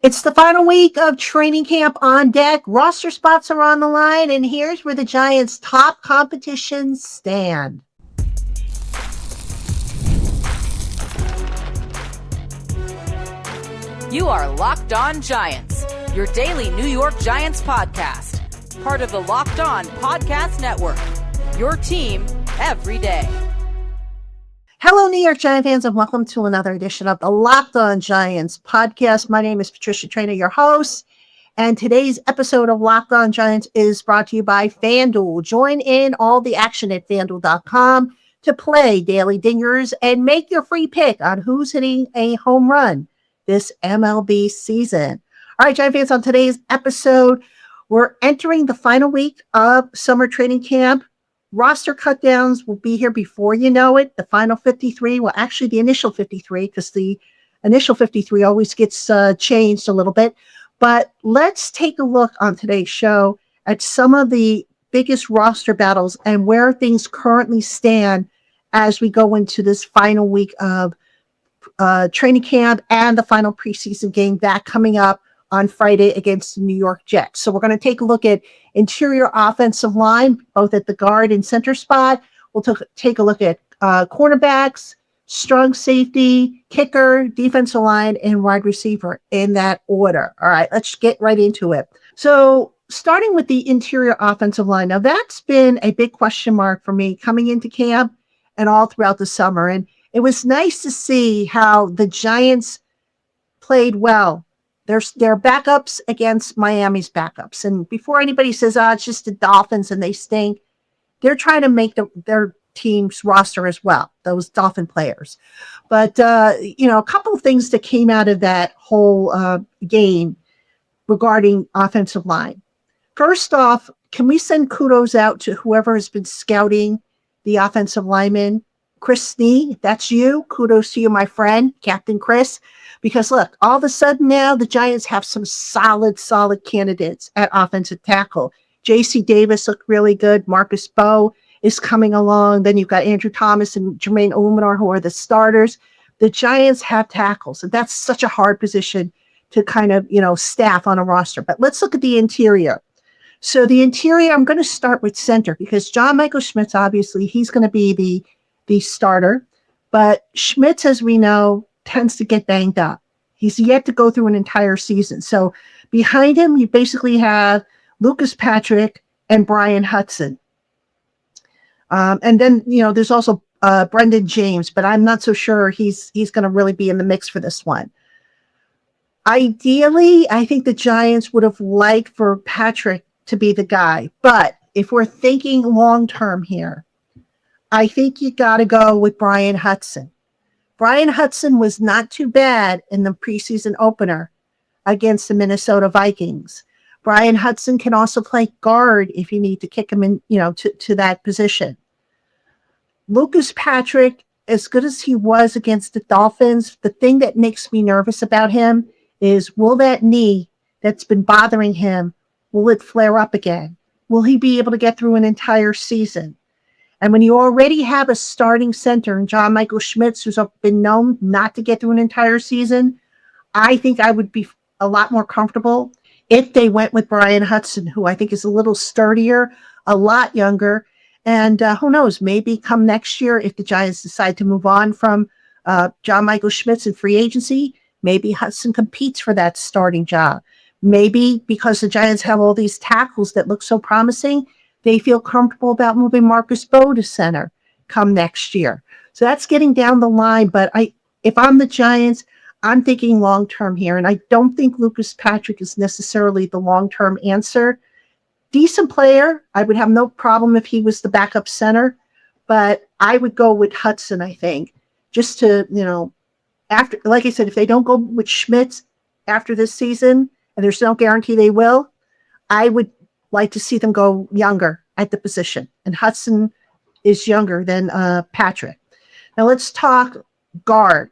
It's the final week of training camp on deck. Roster spots are on the line, and here's where the Giants' top competitions stand. You are Locked On Giants, your daily New York Giants podcast. Part of the Locked On Podcast Network, your team every day. Hello, New York Giant fans, and welcome to another edition of the Locked On Giants podcast. My name is Patricia Traina, your host, and today's episode of Locked On Giants is brought to you by FanDuel. Join in all the action at FanDuel.com to play daily dingers and make your free pick on who's hitting a home run this MLB season. All right, Giant fans, on today's episode, we're entering the final week of summer training camp. Roster cutdowns will be here before you know it. The final 53, well, actually the initial 53, because the initial 53 always gets changed a little bit. But let's take a look on today's show at some of the biggest roster battles and where things currently stand as we go into this final week of training camp and the final preseason game, that coming up on Friday against the New York Jets. So we're going to take a look at interior offensive line, both at the guard and center spot. We'll take a look at cornerbacks, strong safety, kicker, defensive line, and wide receiver in that order. All right, let's get right into it. So starting with the interior offensive line. Now that's been a big question mark for me coming into camp and all throughout the summer. And it was nice to see how the Giants played well. Their backups against Miami's backups. And before anybody says, it's just the Dolphins and they stink, they're trying to make their team's roster as well, those Dolphin players. But, a couple of things that came out of that whole game regarding offensive line. First off, can we send kudos out to whoever has been scouting the offensive linemen? Chris Snee, that's you. Kudos to you, my friend, Captain Chris. Because look, all of a sudden now the Giants have some solid candidates at offensive tackle. J.C. Davis looked really good. Marcus Bowe is coming along. Then you've got Andrew Thomas and Jermaine Oluminar, who are the starters. The Giants have tackles, and that's such a hard position to kind of, staff on a roster. But let's look at the interior. So the interior, I'm going to start with center because John Michael Schmitz, obviously, he's going to be the starter. But Schmitz, as we know, tends to get banged up. He's yet to go through an entire season. So behind him, you basically have Lucas Patrick and Brian Hudson. And then, there's also Brendan James, but I'm not so sure he's going to really be in the mix for this one. Ideally, I think the Giants would have liked for Patrick to be the guy. But if we're thinking long-term here, I think you got to go with Brian Hudson. Brian Hudson was not too bad in the preseason opener against the Minnesota Vikings. Brian Hudson can also play guard if you need to kick him in, to that position. Lucas Patrick, as good as he was against the Dolphins, the thing that makes me nervous about him is, will that knee that's been bothering him, will it flare up again? Will he be able to get through an entire season? And when you already have a starting center in John Michael Schmitz, who's been known not to get through an entire season, I think I would be a lot more comfortable if they went with Brian Hudson, who I think is a little sturdier, a lot younger. And who knows, maybe come next year, if the Giants decide to move on from John Michael Schmitz in free agency, maybe Hudson competes for that starting job. Maybe because the Giants have all these tackles that look so promising, they feel comfortable about moving Marcus Bowe to center come next year. So that's getting down the line. But if I'm the Giants, I'm thinking long-term here. And I don't think Lucas Patrick is necessarily the long-term answer. Decent player. I would have no problem if he was the backup center. But I would go with Hudson, I think. Just to, after, like I said, if they don't go with Schmitz after this season, and there's no guarantee they will, I would like to see them go younger at the position. And Hudson is younger than Patrick. Now let's talk guard.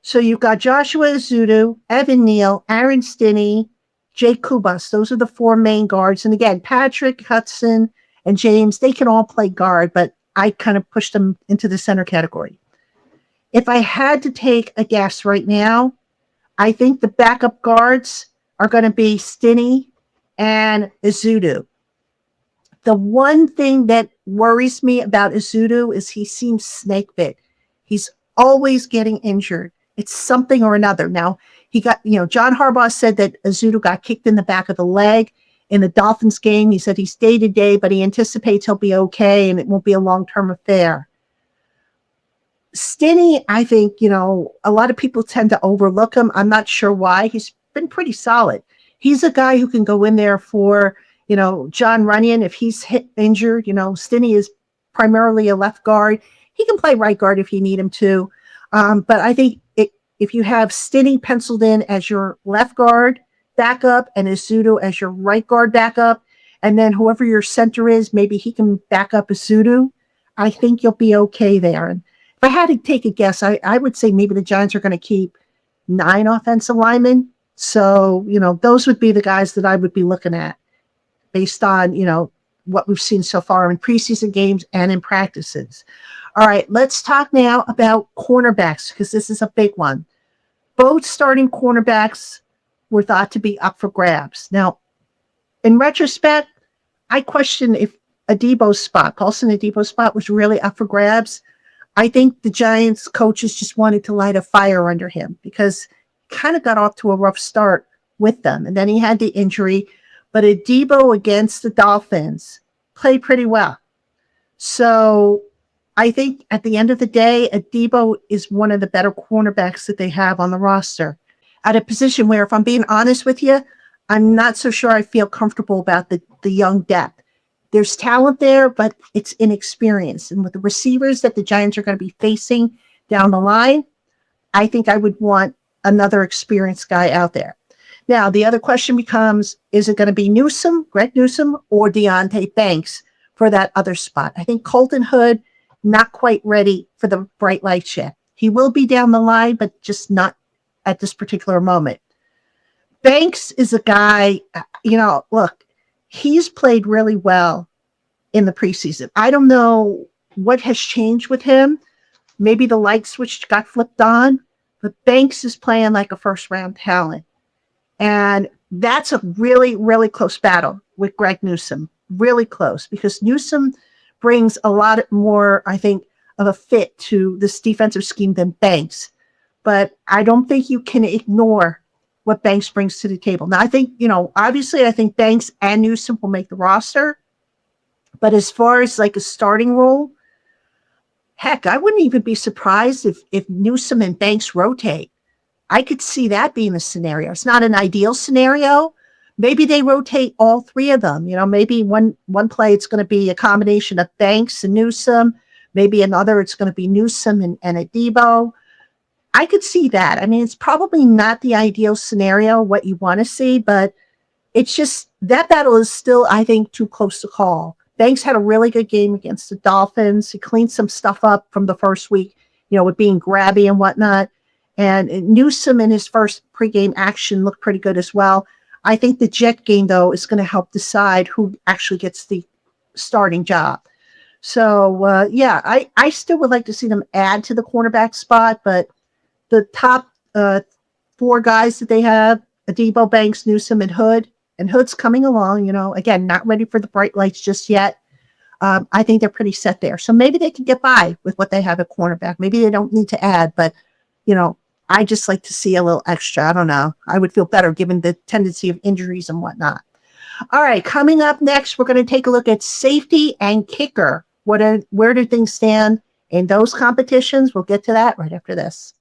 So you've got Joshua Ezeudu, Evan Neal, Aaron Stinney, Jake Kubas. Those are the four main guards. And again, Patrick, Hudson, and James, they can all play guard, but I kind of pushed them into the center category. If I had to take a guess right now, I think the backup guards are going to be Stinney and Izudu. The one thing that worries me about Izudu is he seems snake bit. He's always getting injured. It's something or another. Now, John Harbaugh said that Izudu got kicked in the back of the leg in the Dolphins game. He said he's day to day, but he anticipates he'll be okay and it won't be a long-term affair. Stinney, I think, a lot of people tend to overlook him. I'm not sure why. He's been pretty solid. He's a guy who can go in there for, John Runyon. If he's injured, Stinney is primarily a left guard. He can play right guard if you need him to. But I think if you have Stinney penciled in as your left guard backup and Izudu as your right guard backup, and then whoever your center is, maybe he can back up Izudu, I think you'll be okay there. And if I had to take a guess, I would say maybe the Giants are going to keep 9 offensive linemen. So, those would be the guys that I would be looking at based on, what we've seen so far in preseason games and in practices. All right, let's talk now about cornerbacks because this is a big one. Both starting cornerbacks were thought to be up for grabs. Now, in retrospect, I question if Paulson Adebo's spot was really up for grabs. I think the Giants coaches just wanted to light a fire under him because he kind of got off to a rough start with them. And then he had the injury, but Adebo against the Dolphins played pretty well. So I think at the end of the day, Adebo is one of the better cornerbacks that they have on the roster. At a position where, if I'm being honest with you, I'm not so sure I feel comfortable about the young depth. There's talent there, but it's inexperience. And with the receivers that the Giants are going to be facing down the line, I think I would want another experienced guy out there. Now, the other question becomes, is it going to be Greg Newsome, or Deonte Banks for that other spot? I think Colton Hood, not quite ready for the bright lights yet. He will be down the line, but just not at this particular moment. Banks is a guy, look, he's played really well in the preseason. I don't know what has changed with him. Maybe the light switch got flipped on, but Banks is playing like a first-round talent. And that's a really, really close battle with Greg Newsome. Really close, because Newsome brings a lot more, I think, of a fit to this defensive scheme than Banks. But I don't think you can ignore what Banks brings to the table. Now, I think, obviously, I think Banks and Newsome will make the roster. But as far as like a starting role, heck, I wouldn't even be surprised if Newsome and Banks rotate. I could see that being a scenario. It's not an ideal scenario. Maybe they rotate all three of them. Maybe one play it's going to be a combination of Banks and Newsome. Maybe another it's going to be Newsome and Adebo. I could see that. I mean, it's probably not the ideal scenario, what you want to see, but it's just that battle is still, I think, too close to call. Banks had a really good game against the Dolphins. He cleaned some stuff up from the first week, with being grabby and whatnot. And Newsome in his first pregame action looked pretty good as well. I think the Jet game, though, is going to help decide who actually gets the starting job. So, I still would like to see them add to the cornerback spot, but the top 4 guys that they have, Adebo, Banks, Newsome, and Hood, and Hood's coming along, again, not ready for the bright lights just yet. I think they're pretty set there. So maybe they can get by with what they have at cornerback. Maybe they don't need to add, but, I just like to see a little extra. I don't know. I would feel better given the tendency of injuries and whatnot. All right, coming up next, we're going to take a look at safety and kicker. Where do things stand in those competitions? We'll get to that right after this.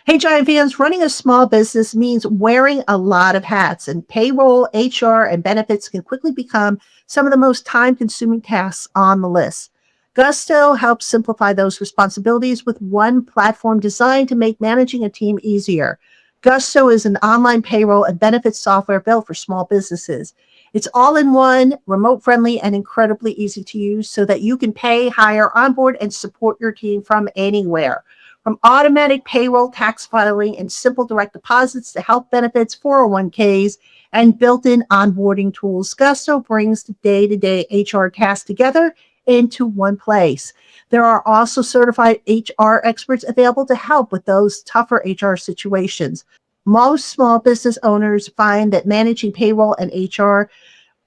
Hey, Giant fans, running a small business means wearing a lot of hats, and payroll, HR, and benefits can quickly become some of the most time-consuming tasks on the list. Gusto helps simplify those responsibilities with one platform designed to make managing a team easier. Gusto is an online payroll and benefits software built for small businesses. It's all-in-one, remote-friendly, and incredibly easy to use so that you can pay, hire, onboard, and support your team from anywhere. From automatic payroll, tax filing, and simple direct deposits to health benefits, 401ks, and built-in onboarding tools, Gusto brings the day-to-day HR tasks together into one place. There are also certified HR experts available to help with those tougher HR situations. Most small business owners find that managing payroll and HR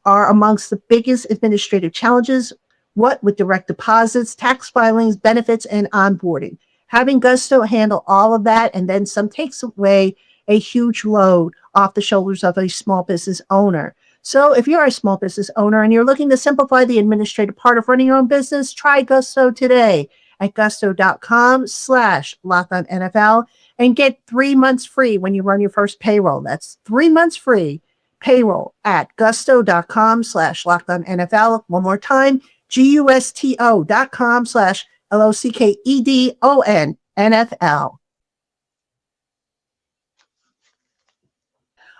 are amongst the biggest administrative challenges, what with direct deposits, tax filings, benefits, and onboarding. Having Gusto handle all of that and then some takes away a huge load off the shoulders of a small business owner. So if you're a small business owner and you're looking to simplify the administrative part of running your own business, try Gusto today at gusto.com/LockedOnNFL and get 3 months free when you run your first payroll. That's 3 months free payroll at gusto.com/LockedOnNFL. One more time, gusto.com/LOCKEDONNFL.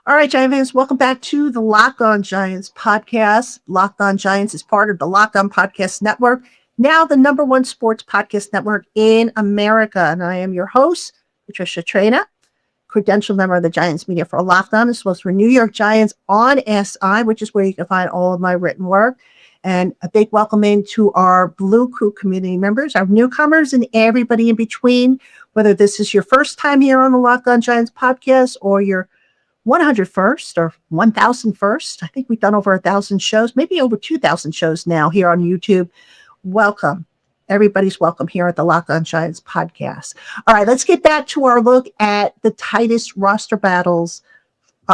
All right, Giant fans, welcome back to the Locked On Giants podcast. Locked On Giants is part of the Locked On Podcast Network, now the #1 sports podcast network in America. And I am your host, Patricia Traina, credentialed member of the Giants media for Locked On, as well as for New York Giants on SI, which is where you can find all of my written work. And a big welcome into our Blue Crew community members, our newcomers, and everybody in between, whether this is your first time here on the Locked On Giants podcast or your 101st or 1001st. I think we've done over 1,000 shows, maybe over 2,000 shows now here on YouTube. Welcome. Everybody's welcome here at the Locked On Giants podcast. All right, let's get back to our look at the tightest roster battles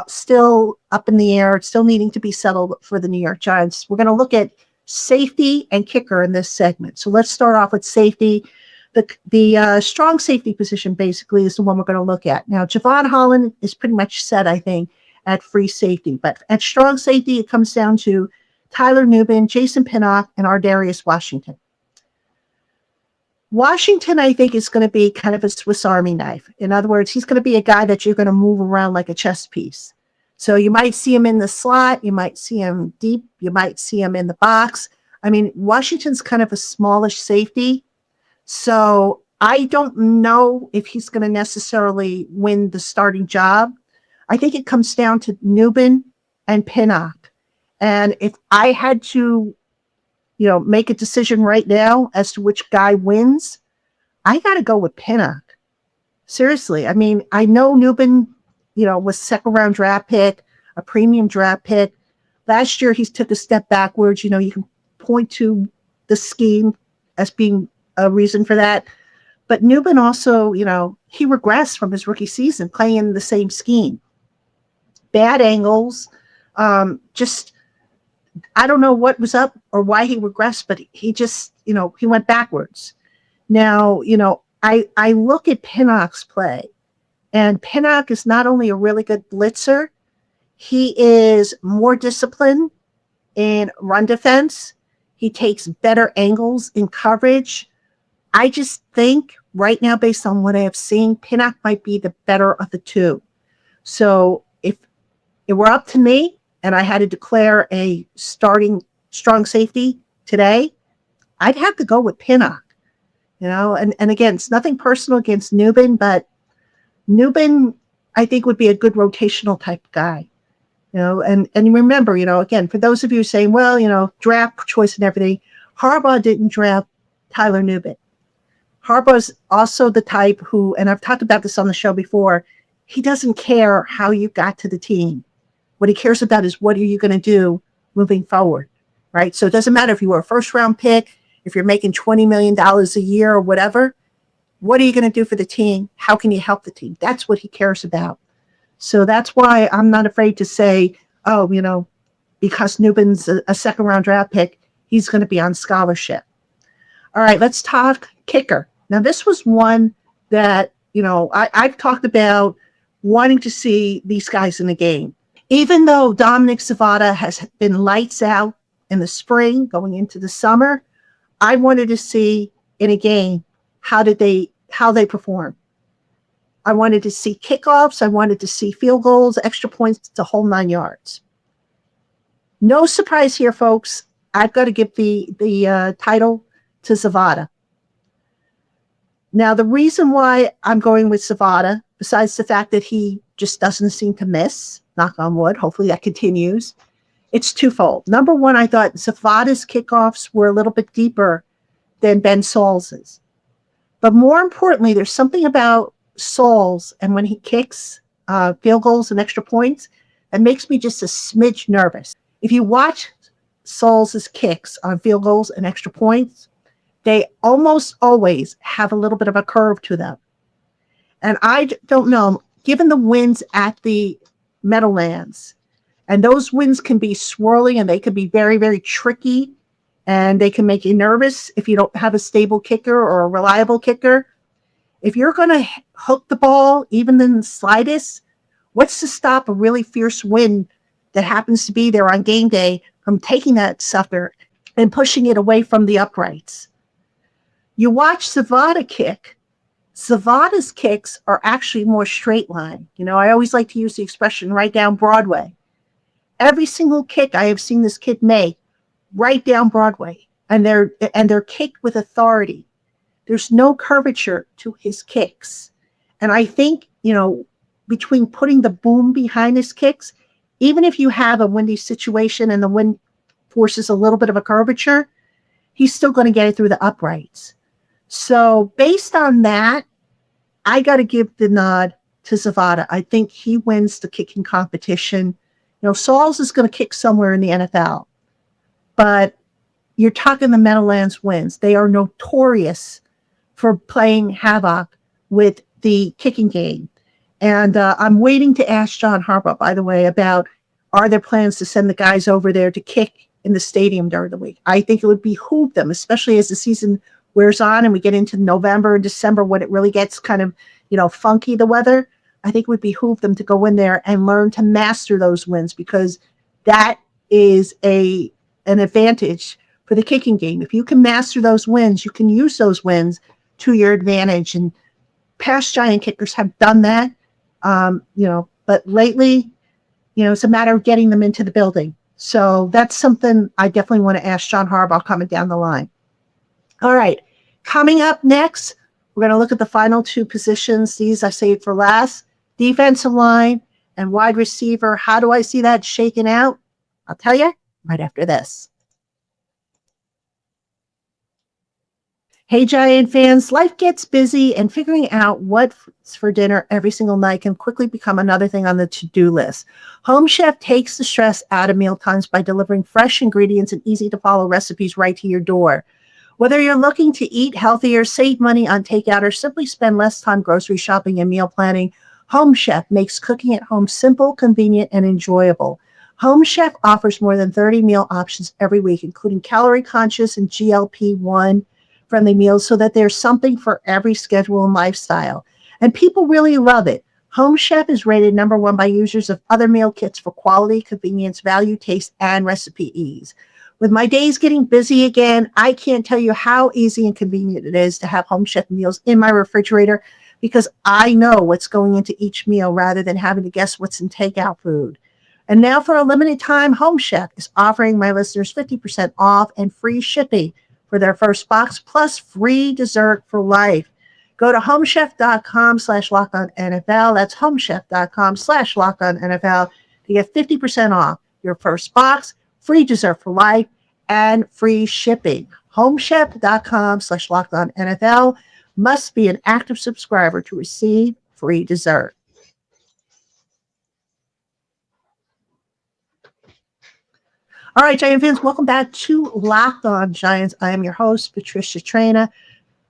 still up in the air, still needing to be settled for the New York Giants. We're going to look at safety and kicker in this segment. So let's start off with safety. The strong safety position basically is the one we're going to look at. Now, Javon Holland is pretty much set, I think, at free safety. But at strong safety, it comes down to Tyler Nubin, Jason Pinnock, and Ardarius Washington. Washington, I think, is going to be kind of a Swiss Army knife. In other words, he's going to be a guy that you're going to move around like a chess piece. So you might see him in the slot. You might see him deep. You might see him in the box. I mean, Washington's kind of a smallish safety. So I don't know if he's going to necessarily win the starting job. I think it comes down to Nubin and Pinnock. And if I had to, make a decision right now as to which guy wins, I got to go with Pinnock. Seriously. I mean, I know Nubin, was second round draft pick, a premium draft pick. Last year, he took a step backwards. You can point to the scheme as being a reason for that. But Nubin also, he regressed from his rookie season playing in the same scheme. Bad angles. I don't know what was up or why he regressed, but he just, he went backwards. Now, I look at Pinnock's play, and Pinnock is not only a really good blitzer, he is more disciplined in run defense. He takes better angles in coverage. I just think right now, based on what I have seen, Pinnock might be the better of the two. So if it were up to me and I had to declare a starting strong safety today, I'd have to go with Pinnock. And again, it's nothing personal against Nubin, but Nubin, I think, would be a good rotational type guy. And remember, again, for those of you saying, well, draft choice and everything, Harbaugh didn't draft Tyler Nubin. Harbaugh's also the type who, and I've talked about this on the show before, he doesn't care how you got to the team. What he cares about is what are you going to do moving forward, right? So it doesn't matter if you were a first-round pick, if you're making $20 million a year or whatever, what are you going to do for the team? How can you help the team? That's what he cares about. So that's why I'm not afraid to say, because Nubin's a second-round draft pick, he's going to be on scholarship. All right, let's talk kicker. Now, this was one that, I've talked about wanting to see these guys in the game. Even though Dominic Savada has been lights out in the spring, going into the summer, I wanted to see in a game how they perform. I wanted to see kickoffs. I wanted to see field goals, extra points, the whole 9 yards. No surprise here, folks. I've got to give the title to Savada. Now, the reason why I'm going with Savada, besides the fact that he just doesn't seem to miss, knock on wood, hopefully that continues, It's twofold. Number one, I thought Zapata's kickoffs were a little bit deeper than Ben Sauls's. But more importantly, there's something about Saul's and when he kicks field goals and extra points that makes me just a smidge nervous. If you watch Saul's kicks on field goals and extra points, they almost always have a little bit of a curve to them. And I don't know, given the winds at the Meadowlands, and those winds can be swirling and they can be very, very tricky, and they can make you nervous if you don't have a stable kicker or a reliable kicker. If you're going to hook the ball, even in the slightest, what's to stop a really fierce wind that happens to be there on game day from taking that sucker and pushing it away from the uprights? You watch Zapata kick. Zapata's kicks are actually more straight line. You know, I always like to use the expression right down Broadway. Every single kick I have seen this kid make right down Broadway, and they're kicked with authority. There's no curvature to his kicks. And I think, you know, between putting the boom behind his kicks, even if you have a windy situation and the wind forces a little bit of a curvature, he's still going to get it through the uprights. So based on that, I got to give the nod to Zapata. I think he wins the kicking competition. You know, Sauls is going to kick somewhere in the NFL, but you're talking the Meadowlands wins. They are notorious for playing havoc with the kicking game. And I'm waiting to ask John Harbaugh, by the way, about are there plans to send the guys over there to kick in the stadium during the week? I think it would behoove them, especially as the season wears on and we get into November and December when it really gets kind of, you know, funky, the weather. I think it would behoove them to go in there and learn to master those wins, because that is an advantage for the kicking game. If you can master those wins, you can use those wins to your advantage. And past Giant kickers have done that, you know, but lately, you know, it's a matter of getting them into the building. So that's something I definitely want to ask John Harbaugh coming down the line. All right. Coming up next, we're going to look at the final two positions. These I saved for last: defensive line and wide receiver. How do I see that shaking out? I'll tell you right after this. Hey, Giant fans, life gets busy, and figuring out what's for dinner every single night can quickly become another thing on the to-do list. Home Chef takes the stress out of mealtimes by delivering fresh ingredients and easy-to-follow recipes right to your door. Whether you're looking to eat healthier, save money on takeout, or simply spend less time grocery shopping and meal planning, Home Chef makes cooking at home simple, convenient, and enjoyable. Home Chef offers more than 30 meal options every week, including calorie-conscious and GLP-1 friendly meals, so that there's something for every schedule and lifestyle. And people really love it. Home Chef is rated number one by users of other meal kits for quality, convenience, value, taste, and recipe ease. With my days getting busy again, I can't tell you how easy and convenient it is to have Home Chef meals in my refrigerator, because I know what's going into each meal rather than having to guess what's in takeout food. And now for a limited time, Home Chef is offering my listeners 50% off and free shipping for their first box, plus free dessert for life. Go to homechef.com/LockedOnNFL. That's homechef.com/LockedOnNFL to get 50% off your first box, free dessert for life, and free shipping. Homechef.com/LockedOnNFL. Must be an active subscriber to receive free dessert. All right, Giant fans, welcome back to Locked On Giants. I am your host, Patricia Traina.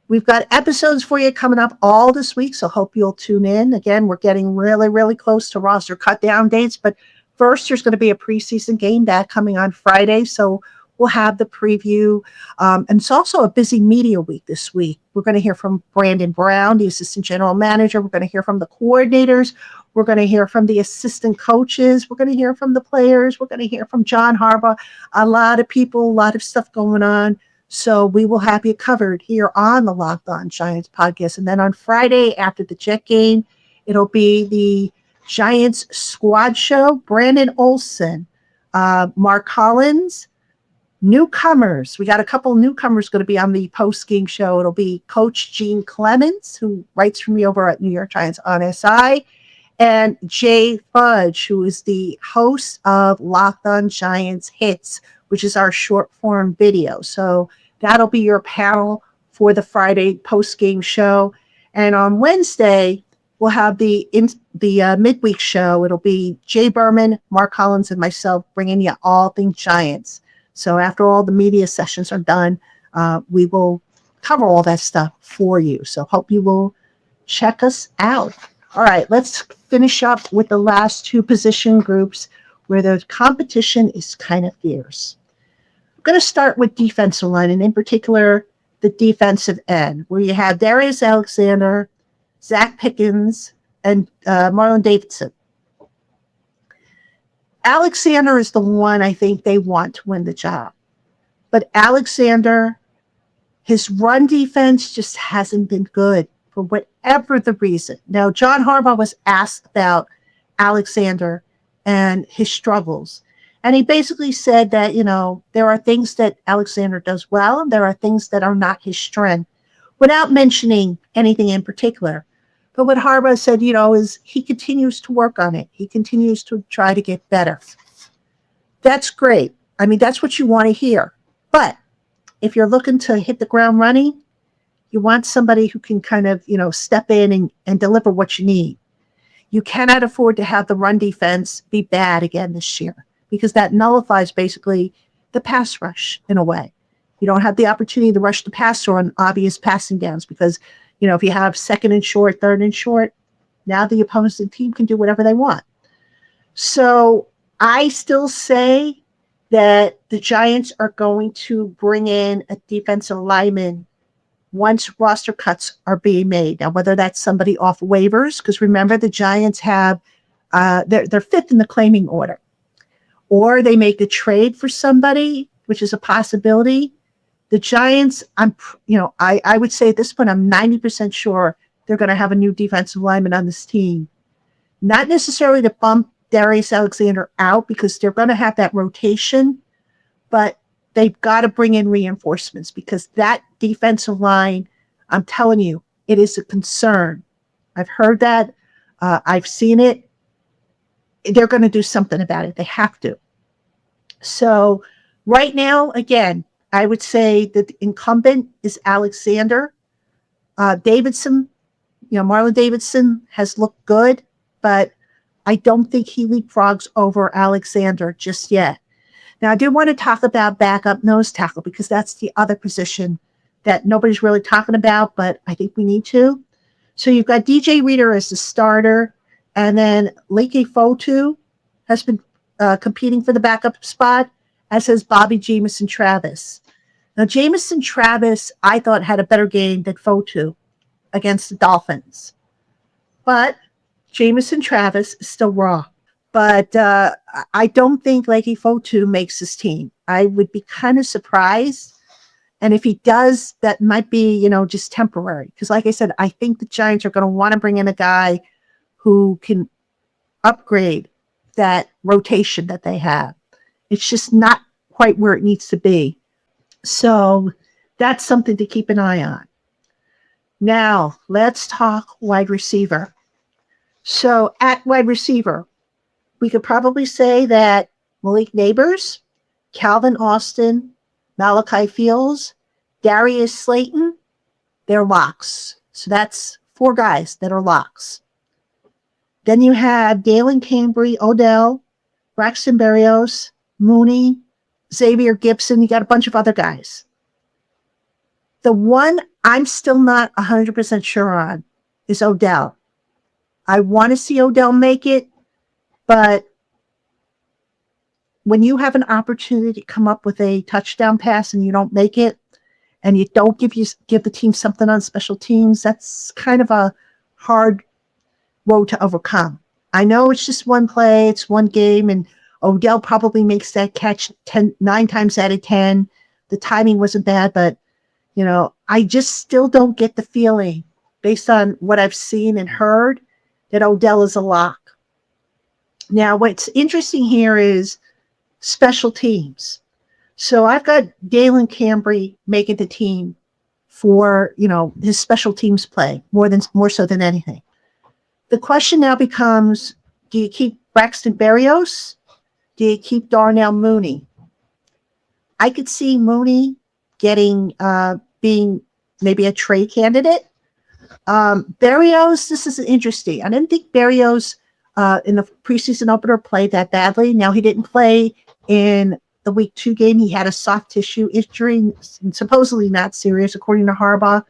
We've got episodes for you coming up all this week, so hope you'll tune in. Again, we're getting really, really close to roster cutdown dates, but first, there's going to be a preseason game back coming on Friday, so we'll have the preview. And it's also a busy media week this week. We're going to hear from Brandon Brown, the assistant general manager. We're going to hear from the coordinators. We're going to hear from the assistant coaches. We're going to hear from the players. We're going to hear from John Harbaugh. A lot of people, a lot of stuff going on. So we will have you covered here on the Locked On Giants podcast. And then on Friday after the Jet game, it'll be the Giants squad show. Brandon Olson, Mark Collins, newcomers. We got a couple newcomers going to be on the post-game show. It'll be Coach Gene Clements, who writes for me over at New York Giants on SI, and Jay Fudge, who is the host of Locked On Giants Hits, which is our short form video. So that'll be your panel for the Friday post game show. And on Wednesday, we'll have the midweek show. It'll be Jay Berman, Mark Collins, and myself bringing you all things Giants. So after all the media sessions are done, we will cover all that stuff for you. So hope you will check us out. All right, let's finish up with the last two position groups where the competition is kind of fierce. I'm going to start with defensive line, and in particular, the defensive end, where you have Darius Alexander, Zach Pickens, and Marlon Davidson. Alexander is the one I think they want to win the job. But Alexander, his run defense just hasn't been good for whatever the reason. Now, John Harbaugh was asked about Alexander and his struggles. And he basically said that, there are things that Alexander does well, and there are things that are not his strength, without mentioning anything in particular. But what Harbaugh said, is he continues to work on it. He continues to try to get better. That's great. I mean, that's what you want to hear. But if you're looking to hit the ground running, you want somebody who can kind of, step in and deliver what you need. You cannot afford to have the run defense be bad again this year, because that nullifies basically the pass rush in a way. You don't have the opportunity to rush the passer on obvious passing downs because, if you have second and short, third and short, now the opposing team can do whatever they want. So I still say that the Giants are going to bring in a defensive lineman once roster cuts are being made. Now, whether that's somebody off waivers, because remember the Giants have, they're fifth in the claiming order, or they make a trade for somebody, which is a possibility. The Giants, I would say at this point, I'm 90% sure they're going to have a new defensive lineman on this team. Not necessarily to bump Darius Alexander out, because they're going to have that rotation, but they've got to bring in reinforcements, because that defensive line, I'm telling you, it is a concern. I've heard that. I've seen it. They're going to do something about it. They have to. So right now, again, I would say that the incumbent is Alexander. Davidson, Marlon Davidson has looked good, but I don't think he leapfrogs over Alexander just yet. Now, I do want to talk about backup nose tackle, because that's the other position that nobody's really talking about, but I think we need to. So you've got DJ Reader as the starter, and then Leke Fotu has been competing for the backup spot, as has Bobby Jamison Travis. Now, Jamison Travis, I thought, had a better game than Fotu against the Dolphins. But Jamison Travis is still raw. But I don't think Leke Fotu makes his team. I would be kind of surprised. And if he does, that might be, just temporary. Because like I said, I think the Giants are going to want to bring in a guy who can upgrade that rotation that they have. It's just not quite where it needs to be. So that's something to keep an eye on. Now, let's talk wide receiver. So at wide receiver, we could probably say that Malik Neighbors, Calvin Austin, Malachi Fields, Darius Slayton, they're locks. So that's 4 guys that are locks. Then you have Dalen Cambry, Odell, Braxton Berrios, Mooney, Xavier Gibson. You got a bunch of other guys. The one I'm still not 100% sure on is Odell. I want to see Odell make it, but when you have an opportunity to come up with a touchdown pass and you don't make it, and you don't give the team something on special teams, that's kind of a hard road to overcome. I know it's just one play, it's one game, and Odell probably makes that catch 9 times out of 10. The timing wasn't bad, but I just still don't get the feeling, based on what I've seen and heard, that Odell is a lock. Now, what's interesting here is special teams. So I've got Dalen Cambry making the team for, his special teams play more so than anything. The question now becomes, do you keep Braxton Berrios? Do you keep Darnell Mooney? I could see Mooney being maybe a trade candidate. Berrios, this is interesting. I didn't think Berrios in the preseason opener played that badly. Now, he didn't play in the week 2 game. He had a soft tissue injury, supposedly not serious, according to Harbaugh.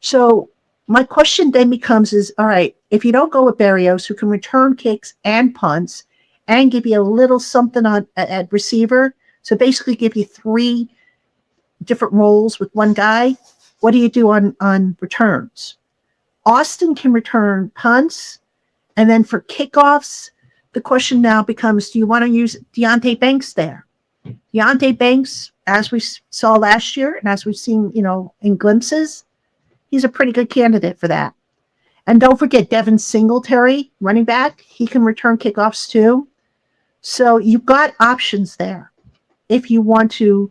So my question then becomes all right, if you don't go with Berrios, who can return kicks and punts and give you a little something at receiver, so basically give you 3 different roles with one guy, what do you do on returns? Austin can return punts, and then for kickoffs, the question now becomes, do you want to use Deonte Banks there? Deonte Banks, as we saw last year, and as we've seen, in glimpses, he's a pretty good candidate for that. And don't forget Devin Singletary, running back. He can return kickoffs too. So you've got options there if you want to,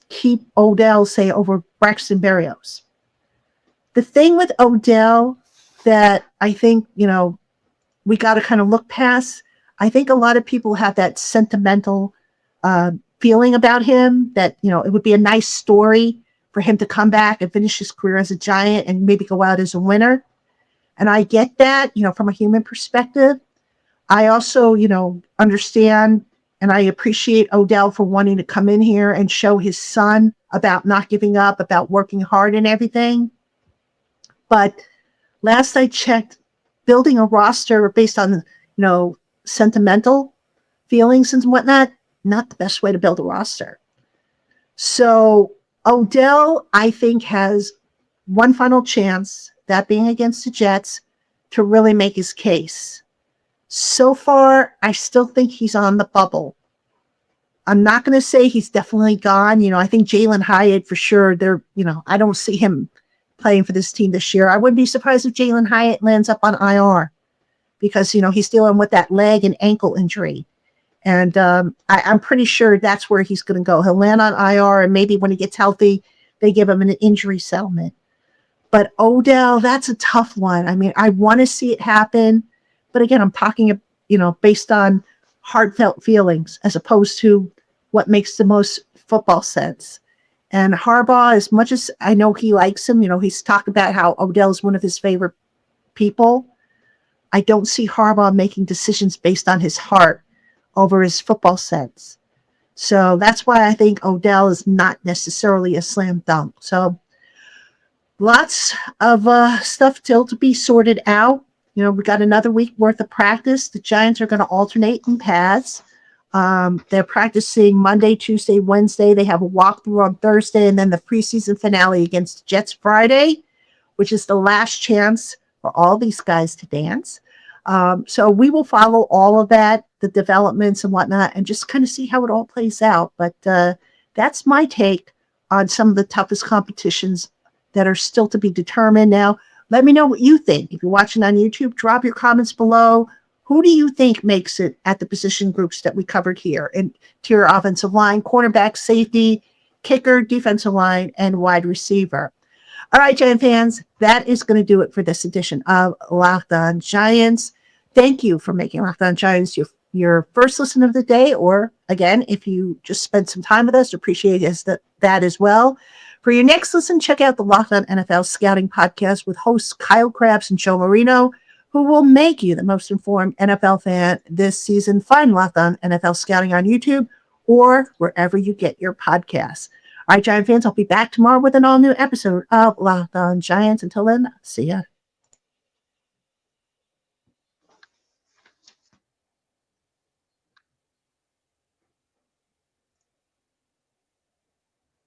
keep Odell, say, over Braxton Berrios. The thing with Odell that I think, we got to kind of look past, I think a lot of people have that sentimental feeling about him that, it would be a nice story for him to come back and finish his career as a Giant and maybe go out as a winner. And I get that, from a human perspective. I also, understand and I appreciate Odell for wanting to come in here and show his son about not giving up, about working hard and everything. But last I checked, building a roster based on, sentimental feelings and whatnot, not the best way to build a roster. So Odell, I think, has one final chance, that being against the Jets, to really make his case. So far, I still think he's on the bubble. I'm not going to say he's definitely gone. I think Jalen Hyatt, for sure, I don't see him playing for this team this year. I wouldn't be surprised if Jalen Hyatt lands up on IR because, he's dealing with that leg and ankle injury. And I'm pretty sure that's where he's going to go. He'll land on IR, and maybe when he gets healthy, they give him an injury settlement. But Odell, that's a tough one. I mean, I want to see it happen. But again, I'm talking, based on heartfelt feelings as opposed to what makes the most football sense. And Harbaugh, as much as I know he likes him, he's talked about how Odell is one of his favorite people. I don't see Harbaugh making decisions based on his heart over his football sense. So that's why I think Odell is not necessarily a slam dunk. So lots of stuff still to be sorted out. We got another week worth of practice. The Giants are going to alternate in pads. They're practicing Monday, Tuesday, Wednesday. They have a walkthrough on Thursday, and then the preseason finale against the Jets Friday, which is the last chance for all these guys to dance. So we will follow all of that, the developments and whatnot, and just kind of see how it all plays out. But that's my take on some of the toughest competitions that are still to be determined. Now, let me know what you think. If you're watching on YouTube, drop your comments below. Who do you think makes it at the position groups that we covered here? Interior offensive line, cornerback, safety, kicker, defensive line, and wide receiver. All right, Giant fans, that is going to do it for this edition of Locked On Giants. Thank you for making Locked On Giants your first listen of the day, or again, if you just spent some time with us, appreciate that as well. For your next listen, check out the Locked On NFL Scouting Podcast with hosts Kyle Krabs and Joe Marino, who will make you the most informed NFL fan this season. Find Locked On NFL Scouting on YouTube or wherever you get your podcasts. All right, Giant fans, I'll be back tomorrow with an all-new episode of Locked On Giants. Until then, see ya.